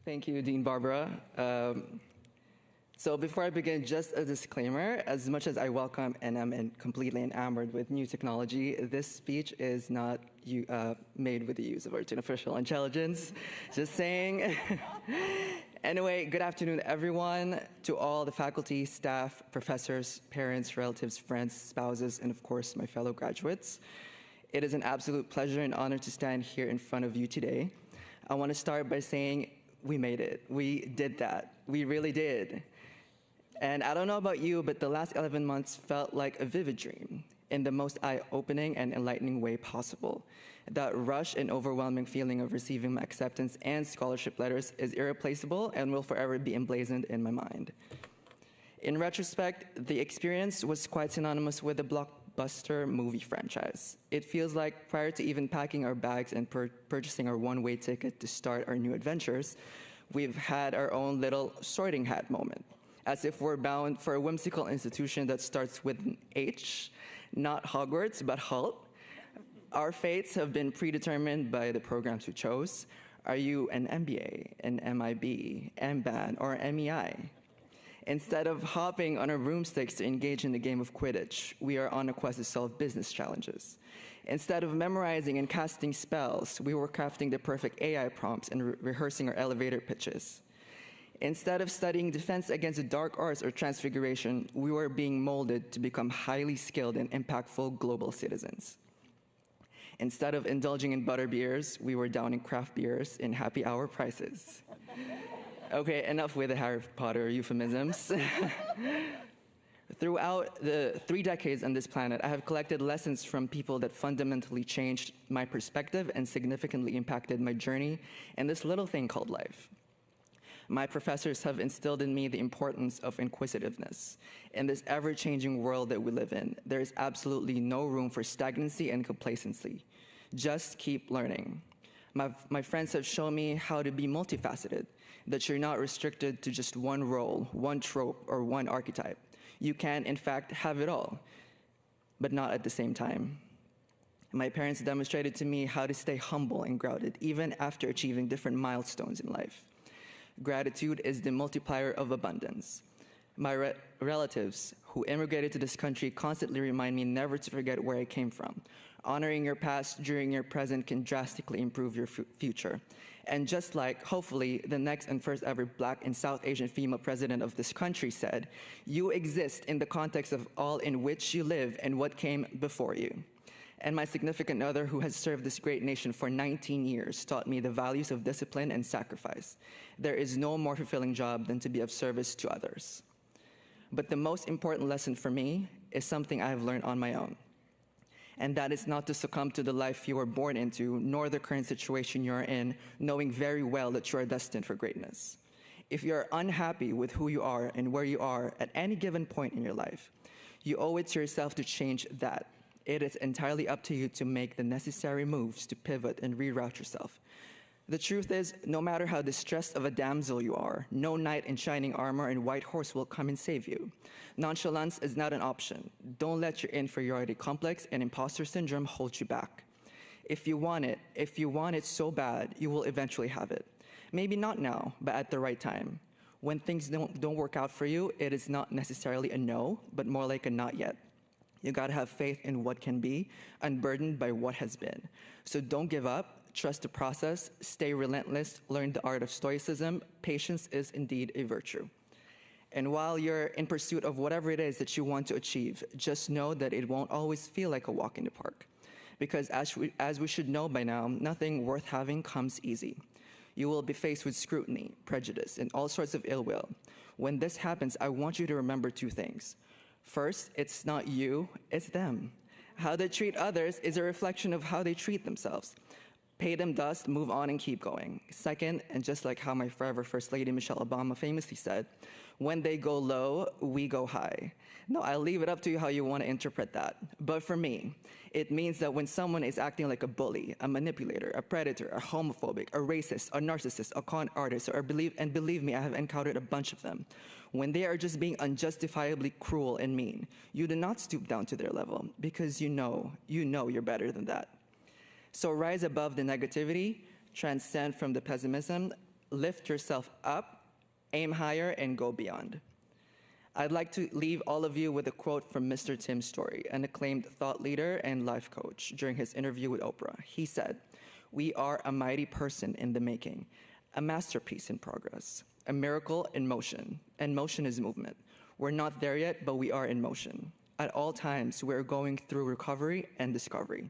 Thank you, Dean Barbara. So before I begin, just a disclaimer, as much as I welcome and am completely enamored with new technology, this speech is not made with the use of artificial intelligence. Just saying. Anyway, good afternoon, everyone, to all the faculty, staff, professors, parents, relatives, friends, spouses, and of course, my fellow graduates. It is an absolute pleasure and honor to stand here in front of you today. I want to start by saying we made it. We did that. We really did. And I don't know about you, but the last 11 months felt like a vivid dream in the most eye-opening and enlightening way possible. That rush and overwhelming feeling of receiving my acceptance and scholarship letters is irreplaceable and will forever be emblazoned in my mind. In retrospect, the experience was quite synonymous with a blockbuster movie franchise. It feels like prior to even packing our bags and purchasing our one-way ticket to start our new adventures, we've had our own little sorting hat moment, as if we're bound for a whimsical institution that starts with an H, not Hogwarts, but Hult. Our fates have been predetermined by the programs we chose. Are you an MBA, an MIB, MBAN, or MEI? Instead of hopping on our broomsticks to engage in the game of Quidditch, we are on a quest to solve business challenges. Instead of memorizing and casting spells, we were crafting the perfect AI prompts and rehearsing our elevator pitches. Instead of studying defense against the dark arts or transfiguration, we were being molded to become highly skilled and impactful global citizens. Instead of indulging in butterbeers, we were downing craft beers in happy hour prices. Okay, enough with the Harry Potter euphemisms. Throughout the 3 decades on this planet, I have collected lessons from people that fundamentally changed my perspective and significantly impacted my journey in this little thing called life. My professors have instilled in me the importance of inquisitiveness. In this ever-changing world that we live in, there is absolutely no room for stagnancy and complacency. Just keep learning. My friends have shown me how to be multifaceted, that you're not restricted to just one role, one trope, or one archetype. You can, in fact, have it all, but not at the same time. My parents demonstrated to me how to stay humble and grounded, even after achieving different milestones in life. Gratitude is the multiplier of abundance. My relatives who immigrated to this country constantly remind me never to forget where I came from. Honoring your past during your present can drastically improve your future. And just like, hopefully, the next and first ever Black and South Asian female president of this country said, you exist in the context of all in which you live and what came before you. And my significant other, who has served this great nation for 19 years, taught me the values of discipline and sacrifice. There is no more fulfilling job than to be of service to others. But the most important lesson for me is something I have learned on my own. And that is not to succumb to the life you were born into, nor the current situation you are in, knowing very well that you are destined for greatness. If you are unhappy with who you are and where you are at any given point in your life, you owe it to yourself to change that. It is entirely up to you to make the necessary moves to pivot and reroute yourself. The truth is, no matter how distressed of a damsel you are, no knight in shining armor and white horse will come and save you. Nonchalance is not an option. Don't let your inferiority complex and imposter syndrome hold you back. If you want it so bad, you will eventually have it. Maybe not now, but at the right time. When things don't work out for you, it is not necessarily a no, but more like a not yet. You gotta have faith in what can be, unburdened by what has been. So don't give up, trust the process, stay relentless, learn the art of stoicism. Patience is indeed a virtue. And while you're in pursuit of whatever it is that you want to achieve, just know that it won't always feel like a walk in the park. Because as we should know by now, nothing worth having comes easy. You will be faced with scrutiny, prejudice, and all sorts of ill will. When this happens, I want you to remember 2 things. First, it's not you, it's them. How they treat others is a reflection of how they treat themselves. Pay them dust, move on, and keep going. Second, and just like how my forever First Lady Michelle Obama famously said, when they go low, we go high. Now, I'll leave it up to you how you want to interpret that. But for me, it means that when someone is acting like a bully, a manipulator, a predator, a homophobic, a racist, a narcissist, a con artist, believe me, I have encountered a bunch of them. When they are just being unjustifiably cruel and mean, you do not stoop down to their level because you know you're better than that. So rise above the negativity, transcend from the pessimism, lift yourself up, aim higher, and go beyond. I'd like to leave all of you with a quote from Mr. Tim Story, an acclaimed thought leader and life coach, during his interview with Oprah. He said, "We are a mighty person in the making, a masterpiece in progress, a miracle in motion, and motion is movement. We're not there yet, but we are in motion. At all times, we're going through recovery and discovery."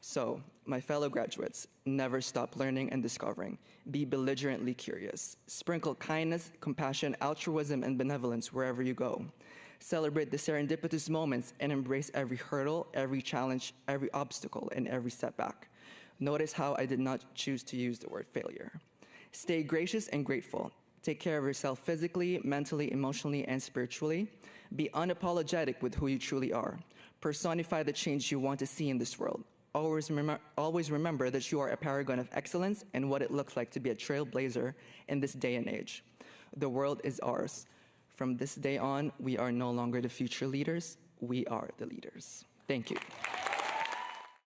So, my fellow graduates, never stop learning and discovering. Be belligerently curious. Sprinkle kindness, compassion, altruism, and benevolence wherever you go. Celebrate the serendipitous moments and embrace every hurdle, every challenge, every obstacle, and every setback. Notice how I did not choose to use the word failure. Stay gracious and grateful. Take care of yourself physically, mentally, emotionally, and spiritually. Be unapologetic with who you truly are. Personify the change you want to see in this world. Always remember that you are a paragon of excellence and what it looks like to be a trailblazer in this day and age. The world is ours. From this day on, we are no longer the future leaders, we are the leaders. Thank you.